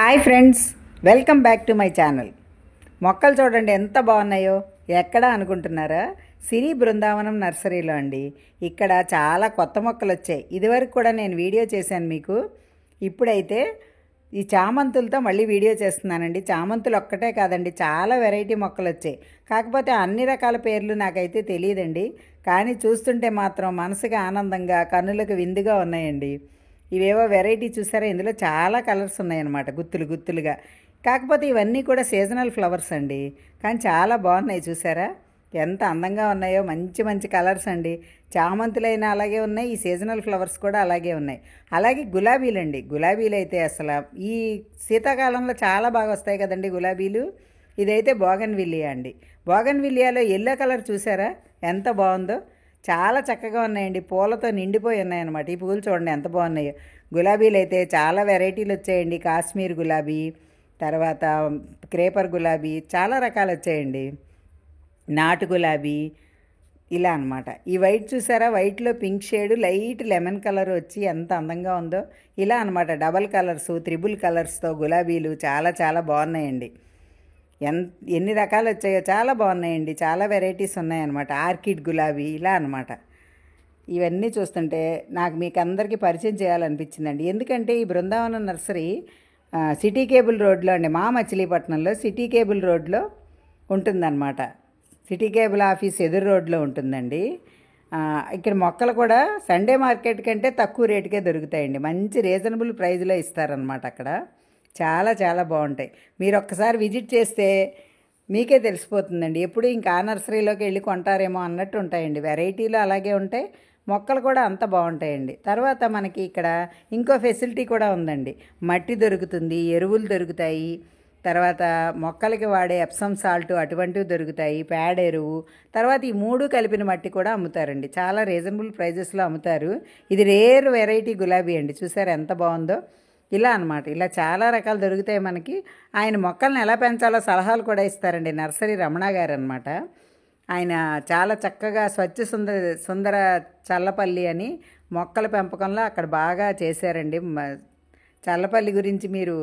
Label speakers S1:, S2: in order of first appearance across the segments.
S1: Hi friends, welcome back to my channel. మొక్కలు చూడండి ఎంత బాగున్నాయో. ఎక్కడ అనుకుంటున్నారా? సిరి బృందావనం నర్సరీలో అండి. ఇక్కడ చాలా కొత్త మొక్కలు వచ్చాయి. ఇదివరకు కూడా నేను వీడియో చేశాను మీకు. ఇప్పుడైతే ఈ చామంతులతో మళ్ళీ వీడియో చేస్తున్నానండి. చామంతులు ఒక్కటే కాదండి, చాలా వెరైటీ మొక్కలు వచ్చాయి. కాకపోతే అన్ని రకాల పేర్లు నాకైతే తెలియదండి. కానీ చూస్తుంటే మాత్రం మనసుకి ఆనందంగా, కన్నులకు విందుగా ఉన్నాయండి. ఇవేవో వెరైటీ చూసారా, ఇందులో చాలా కలర్స్ ఉన్నాయన్నమాట, గుత్తులు గుత్తులుగా. కాకపోతే ఇవన్నీ కూడా సీజనల్ ఫ్లవర్స్ అండి. కానీ చాలా బాగున్నాయి, చూసారా ఎంత అందంగా ఉన్నాయో. మంచి మంచి కలర్స్ అండి. చామంతులైనా అలాగే ఉన్నాయి, ఈ సీజనల్ ఫ్లవర్స్ కూడా అలాగే ఉన్నాయి. అలాగే గులాబీలండి. గులాబీలు అయితే అసలు ఈ శీతాకాలంలో చాలా బాగా వస్తాయి కదండి గులాబీలు. ఇదైతే బోగన్విల్లియా అండి. బోగన్విల్లియాలో ఎల్లో కలర్ చూసారా ఎంత బాగుందో. చాలా చక్కగా ఉన్నాయండి, పూలతో నిండిపోయి ఉన్నాయన్నమాట. ఈ పూలు చూడండి ఎంత బాగున్నాయో. గులాబీలు అయితే చాలా వెరైటీలు వచ్చాయండి. కాశ్మీర్ గులాబీ, తర్వాత క్రేపర్ గులాబీ, చాలా రకాలు వచ్చాయండి. నాటు గులాబీ ఇలా అనమాట. ఈ వైట్ చూసారా, వైట్లో pink shade, light lemon colour వచ్చి ఎంత అందంగా ఉందో. ఇలా అనమాట, డబల్ కలర్స్, త్రిబుల్ కలర్స్తో గులాబీలు చాలా చాలా బాగున్నాయండి. ఎన్ని రకాలు వచ్చాయో, చాలా బాగున్నాయండి. చాలా వెరైటీస్ ఉన్నాయన్నమాట. ఆర్కిడ్ గులాబీ ఇలా అనమాట. ఇవన్నీ చూస్తుంటే నాకు మీకు అందరికీ పరిచయం చేయాలనిపించిందండి. ఎందుకంటే ఈ బృందావనం నర్సరీ సిటీ కేబుల్ రోడ్లో అండి, మా మచిలీపట్నంలో సిటీ కేబుల్ రోడ్లో ఉంటుందన్నమాట. సిటీ కేబుల్ ఆఫీస్ ఎదురు రోడ్లో ఉంటుందండి. ఇక్కడ మొక్కలు కూడా సండే మార్కెట్ కంటే తక్కువ రేటుకే దొరుకుతాయండి. మంచి రీజనబుల్ ప్రైజ్లో ఇస్తారనమాట. అక్కడ చాలా చాలా బాగుంటాయి. మీరు ఒక్కసారి విజిట్ చేస్తే మీకే తెలిసిపోతుందండి. ఎప్పుడు ఇంకా ఆ నర్సరీలోకి వెళ్ళి కొంటారేమో అన్నట్టు ఉంటాయండి. వెరైటీలు అలాగే ఉంటాయి, మొక్కలు కూడా అంత బాగుంటాయండి. తర్వాత మనకి ఇక్కడ ఇంకో ఫెసిలిటీ కూడా ఉందండి. మట్టి దొరుకుతుంది, ఎరువులు దొరుకుతాయి, తర్వాత మొక్కలకి వాడే ఎప్సమ్ సాల్ట్ అటువంటివి దొరుకుతాయి, పేడ ఎరువు, తర్వాత ఈ మూడు కలిపిన మట్టి కూడా అమ్ముతారండి. చాలా రీజనబుల్ ప్రైజెస్లో అమ్ముతారు. ఇది రేర్ వెరైటీ గులాబీ అండి. చూసారు ఎంత బాగుందో. ఇలా అనమాట, ఇలా చాలా రకాలు దొరుకుతాయి మనకి. ఆయన మొక్కలను ఎలా పెంచాలో సలహాలు కూడా ఇస్తారండి. నర్సరీ రమణ గారు అనమాట. ఆయన చాలా చక్కగా స్వచ్ఛ సుందర చల్లపల్లి అని మొక్కల పెంపకంలో అక్కడ బాగా చేశారండి. చల్లపల్లి గురించి మీరు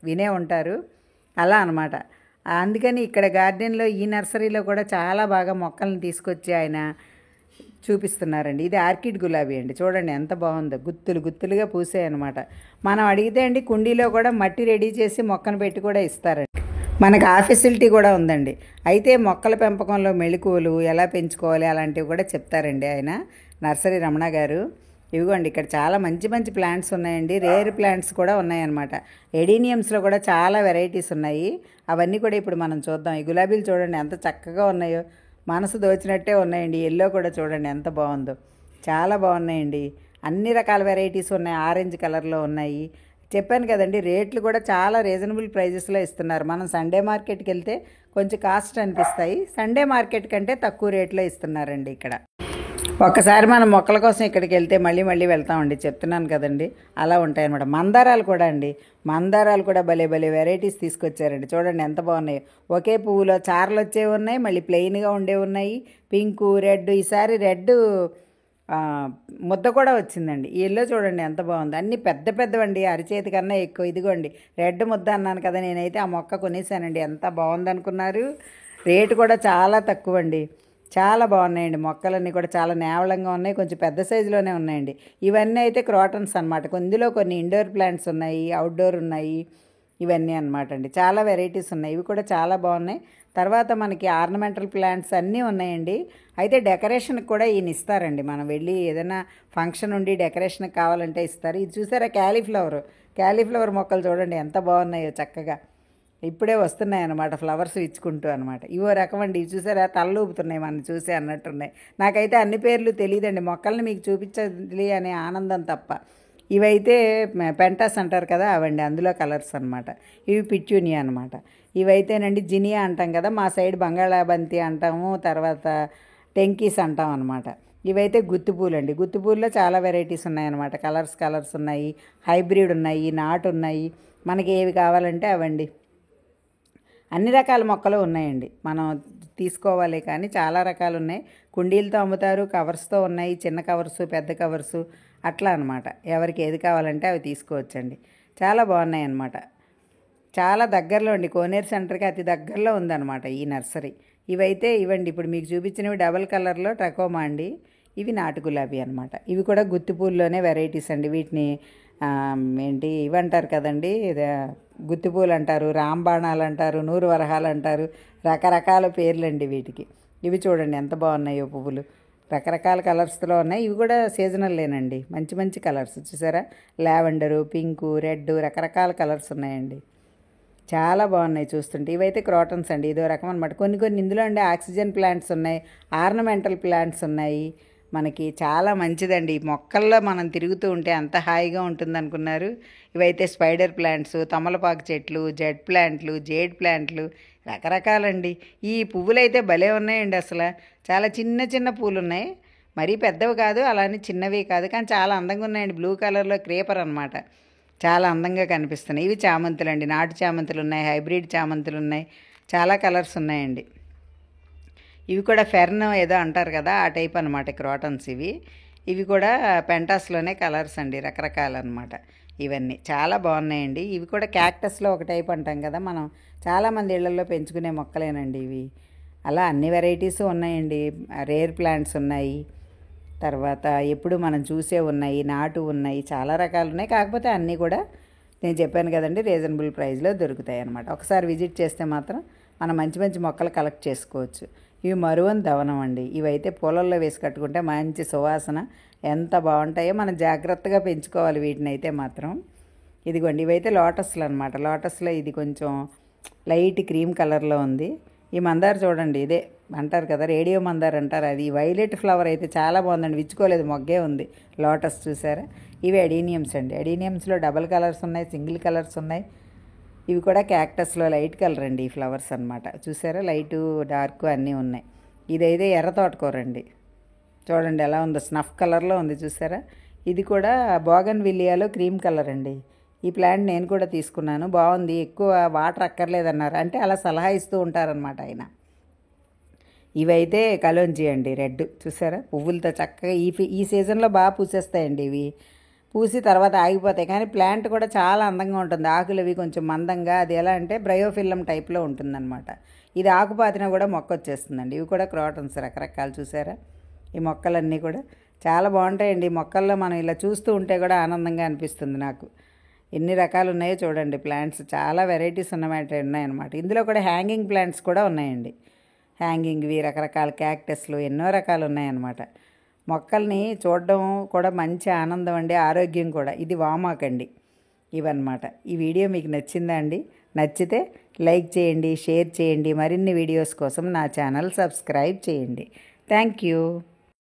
S1: వినే ఉంటారు. అలా అనమాట. అందుకని ఇక్కడ గార్డెన్లో ఈ నర్సరీలో కూడా చాలా బాగా మొక్కలను తీసుకొచ్చి ఆయన చూపిస్తున్నారండి. ఇది ఆర్కిడ్ గులాబీ అండి. చూడండి ఎంత బాగుందో, గుత్తులు గుత్తులుగా పూసాయి అనమాట. మనం అడిగితే అండి కుండీలో కూడా మట్టి రెడీ చేసి మొక్కను పెట్టి కూడా ఇస్తారండి. మనకు ఆ ఫెసిలిటీ కూడా ఉందండి. అయితే మొక్కల పెంపకంలో మెళకువలు ఎలా పెంచుకోవాలి అలాంటివి కూడా చెప్తారండి ఆయన, నర్సరీ రమణ గారు. ఇవిగోండి ఇక్కడ చాలా మంచి మంచి ప్లాంట్స్ ఉన్నాయండి. రేర్ ప్లాంట్స్ కూడా ఉన్నాయన్నమాట. ఎడీనియమ్స్లో కూడా చాలా వెరైటీస్ ఉన్నాయి. అవన్నీ కూడా ఇప్పుడు మనం చూద్దాం. ఈ గులాబీలు చూడండి ఎంత చక్కగా ఉన్నాయో, మనసు దోచినట్టే ఉన్నాయండి. ఎల్లో కూడా చూడండి ఎంత బాగుందో, చాలా బాగున్నాయండి. అన్ని రకాల వెరైటీస్ ఉన్నాయి. ఆరెంజ్ కలర్లో ఉన్నాయి. చెప్పాను కదండి, రేట్లు కూడా చాలా రీజనబుల్ ప్రైజెస్లో ఇస్తున్నారు. మనం సండే మార్కెట్కి వెళ్తే కొంచెం కాస్ట్ అనిపిస్తాయి, సండే మార్కెట్ కంటే తక్కువ రేట్లో ఇస్తున్నారండి ఇక్కడ. ఒక్కసారి మనం మొక్కల కోసం ఇక్కడికి వెళ్తే మళ్ళీ మళ్ళీ వెళ్తామండి, చెప్తున్నాను కదండి. అలా ఉంటాయన్నమాట. మందారాలు కూడా అండి, మందారాలు కూడా భలే భలే వెరైటీస్ తీసుకొచ్చారండి. చూడండి ఎంత బాగున్నాయి. ఒకే పువ్వులో చారలు వచ్చేవి ఉన్నాయి, మళ్ళీ ప్లెయిన్గా ఉండేవి ఉన్నాయి, పింకు, రెడ్. ఈసారి రెడ్ ముద్ద కూడా వచ్చిందండి. ఈ ఎల్లో చూడండి ఎంత బాగుంది. అన్నీ పెద్ద పెద్దవండి, అరిచేతి కన్నా ఎక్కువ. ఇదిగోండి రెడ్ ముద్ద అన్నాను కదా, నేనైతే ఆ మొక్క కొనేసానండి. ఎంత బాగుందనుకున్నారు. రేటు కూడా చాలా తక్కువ అండి. చాలా బాగున్నాయండి. మొక్కలన్నీ కూడా చాలా నేవలంగా ఉన్నాయి, కొంచెం పెద్ద సైజులోనే ఉన్నాయండి. ఇవన్నీ అయితే క్రాటన్స్ అనమాట. ఇందులో కొన్ని ఇండోర్ ప్లాంట్స్ ఉన్నాయి, అవుట్డోర్ ఉన్నాయి, ఇవన్నీ అనమాట అండి. చాలా వెరైటీస్ ఉన్నాయి. ఇవి కూడా చాలా బాగున్నాయి. తర్వాత మనకి ఆర్నమెంటల్ ప్లాంట్స్ అన్నీ ఉన్నాయండి. అయితే డెకరేషన్కి కూడా ఈయన ఇస్తారండి. మనం వెళ్ళి ఏదైనా ఫంక్షన్ ఉండి డెకరేషన్కి కావాలంటే ఇస్తారు. ఇది చూసారా క్యాలీఫ్లవర్ మొక్కలు చూడండి ఎంత బాగున్నాయో. చక్కగా ఇప్పుడే వస్తున్నాయి అన్నమాట, ఫ్లవర్స్ ఇచ్చుకుంటూ అనమాట. ఇవో రకం అండి. ఇవి చూసారా, తలలు ఊపుతున్నాయి మనం చూసే అన్నట్టున్నాయి. నాకైతే అన్ని పేర్లు తెలియదండి, మొక్కల్ని మీకు చూపించాలి అనే ఆనందం తప్ప. ఇవైతే పెంటాస్ అంటారు కదా, అవండి, అందులో కలర్స్ అనమాట. ఇవి పిట్యూనియా అనమాట. ఇవైతేనండి జినియా అంటాం కదా, మా సైడ్ బంగాళాబంతి అంటాము, తర్వాత టెంకీస్ అంటాం అనమాట. ఇవైతే గుత్తిపూలు అండి. గుత్తిపూల్లో చాలా వెరైటీస్ ఉన్నాయన్నమాట. కలర్స్ ఉన్నాయి, హైబ్రిడ్ ఉన్నాయి, నాటు ఉన్నాయి. మనకి ఏవి కావాలంటే అవండి. అన్ని రకాల మొక్కలు ఉన్నాయండి, మనం తీసుకోవాలి. కానీ చాలా రకాలు ఉన్నాయి. కుండీలతో అమ్ముతారు, కవర్స్తో ఉన్నాయి, చిన్న కవర్సు, పెద్ద కవర్సు, అట్లా అనమాట. ఎవరికి ఏది కావాలంటే అవి తీసుకోవచ్చండి. చాలా బాగున్నాయి అన్నమాట. చాలా దగ్గరలో అండి, కోనేరు సెంటర్కి అతి దగ్గరలో ఉందన్నమాట ఈ నర్సరీ. ఇవైతే ఇవ్వండి, ఇప్పుడు మీకు చూపించినవి డబల్ కలర్లో ట్రకోమా అండి, ఇవి నాటు గులాబీ అనమాట. ఇవి కూడా గుత్తిపూల్లోనే వెరైటీస్ అండి. వీటిని ఏంటి ఇవి అంటారు కదండి, గుత్తిపూలు అంటారు, రాంబాణాలు అంటారు, నూరు వరహాలు అంటారు, రకరకాల పేర్లండి వీటికి. ఇవి చూడండి ఎంత బాగున్నాయో పువ్వులు, రకరకాల కలర్స్లో ఉన్నాయి. ఇవి కూడా సీజనల్లేనండి, మంచి మంచి కలర్స్ చూసారా, లావెండరు, పింకు, రెడ్, రకరకాల కలర్స్ ఉన్నాయండి. చాలా బాగున్నాయి చూస్తుంటే. ఇవైతే క్రోటన్స్ అండి, ఇదో రకం అనమాట. కొన్ని కొన్ని ఇందులో అండి ఆక్సిజన్ ప్లాంట్స్ ఉన్నాయి, ఆర్నమెంటల్ ప్లాంట్స్ ఉన్నాయి. మనకి చాలా మంచిదండి, మొక్కల్లో మనం తిరుగుతూ ఉంటే అంత హాయిగా ఉంటుంది అనుకున్నారు. ఇవైతే స్పైడర్ ప్లాంట్స్, తమలపాకు చెట్లు, జెడ్ ప్లాంట్లు, జేడ్ ప్లాంట్లు, రకరకాలండి. ఈ పువ్వులైతే భలే ఉన్నాయండి అసలు. చాలా చిన్న చిన్న పూలు ఉన్నాయి, మరీ పెద్దవి కాదు, అలానే చిన్నవి కాదు, కానీ చాలా అందంగా ఉన్నాయండి. బ్లూ కలర్లో క్రేపర్ అనమాట, చాలా అందంగా కనిపిస్తున్నాయి. ఇవి చామంతులు అండి, నాటు చామంతులు ఉన్నాయి, హైబ్రిడ్ చామంతులు ఉన్నాయి, చాలా కలర్స్ ఉన్నాయండి. ఇవి కూడా ఫెర్న్ ఏదో అంటారు కదా, ఆ టైప్ అనమాట క్రోటన్స్ ఇవి. ఇవి కూడా పెంటాస్లోనే కలర్స్ అండి, రకరకాలన్నమాట. ఇవన్నీ చాలా బాగున్నాయండి. ఇవి కూడా క్యాక్టస్లో ఒక టైప్ అంటాం కదా మనం, చాలామంది ఇళ్లలో పెంచుకునే మొక్కలేనండి ఇవి. అలా అన్ని వెరైటీస్ ఉన్నాయండి. రేర్ ప్లాంట్స్ ఉన్నాయి, తర్వాత ఎప్పుడు మనం చూసే ఉన్నాయి, నాటు ఉన్నాయి, చాలా రకాలు ఉన్నాయి. కాకపోతే అన్నీ కూడా నేను చెప్పాను కదండి, రీజనబుల్ ప్రైస్లో దొరుకుతాయి అన్నమాట. ఒకసారి విజిట్ చేస్తే మాత్రం మనం మంచి మంచి మొక్కలు కలెక్ట్ చేసుకోవచ్చు. ఇవి మరువన్ దవనం అండి, ఇవైతే పొలంలో వేసి కట్టుకుంటే మంచి సువాసన, ఎంత బాగుంటాయో. మనం జాగ్రత్తగా పెంచుకోవాలి వీటిని అయితే మాత్రం. ఇదిగోండి, ఇవైతే లోటస్లు అనమాట. లోటస్లో ఇది కొంచెం లైట్ క్రీమ్ కలర్లో ఉంది. ఈ మందార చూడండి, ఇదే అంటారు కదా రేడియో మందార అంటారు, అది వైలెట్ ఫ్లవర్ అయితే చాలా బాగుందండి, విచ్చుకోలేదు, మొగ్గే ఉంది. లోటస్ చూసారా. ఇవి అడీనియమ్స్ అండి, అడీనియమ్స్లో డబల్ కలర్స్ ఉన్నాయి, సింగిల్ కలర్స్ ఉన్నాయి. ఇవి కూడా క్యాక్టస్లో లైట్ కలర్ అండి, ఈ ఫ్లవర్స్ అనమాట. చూసారా, లైటు డార్క్ అన్నీ ఉన్నాయి. ఇదైతే ఎర్ర తోటకూర అండి, చూడండి ఎలా ఉందో, స్నఫ్ కలర్లో ఉంది చూసారా. ఇది కూడా బోగన్ విలియాలో క్రీమ్ కలర్ అండి. ఈ ప్లాంట్ నేను కూడా తీసుకున్నాను, బాగుంది, ఎక్కువ వాటర్ అక్కర్లేదన్నారు, అంటే అలా సలహా ఇస్తూ ఉంటారనమాట ఆయన. ఇవైతే కలోంజీ అండి, రెడ్ చూసారా, పువ్వులతో చక్కగా ఈ సీజన్లో బాగా పూసేస్తాయండి. ఇవి పూసి తర్వాత ఆగిపోతాయి, కానీ ప్లాంట్ కూడా చాలా అందంగా ఉంటుంది. ఆకులు ఇవి కొంచెం మందంగా, అది ఎలా అంటే బ్రయోఫిల్లం టైప్లో ఉంటుందన్నమాట. ఇది ఆకుపాతిన కూడా మొక్క వచ్చేస్తుందండి. ఇవి కూడా క్రోటన్స్ రకరకాలు చూసారా. ఈ మొక్కలన్నీ కూడా చాలా బాగుంటాయండి. ఈ మొక్కల్లో మనం ఇలా చూస్తూ ఉంటే కూడా ఆనందంగా అనిపిస్తుంది నాకు. ఎన్ని రకాలు ఉన్నాయో చూడండి ప్లాంట్స్, చాలా వెరైటీస్ ఉన్నాయన్నమాట. ఇందులో కూడా హ్యాంగింగ్ ప్లాంట్స్ కూడా ఉన్నాయండి, హ్యాంగింగ్వి, రకరకాల క్యాక్టస్లు, ఎన్నో రకాలు ఉన్నాయన్నమాట. మొక్కల్ని చూడడం కూడా మంచి ఆనందం అండి, ఆరోగ్యం కూడా. ఇది వామాకండి, ఇవన్నమాట. ఈ వీడియో మీకు నచ్చిందా అండి? నచ్చితే లైక్ చేయండి, షేర్ చేయండి. మరిన్ని వీడియోస్ కోసం నా ఛానల్ సబ్స్క్రైబ్ చేయండి. Thank you.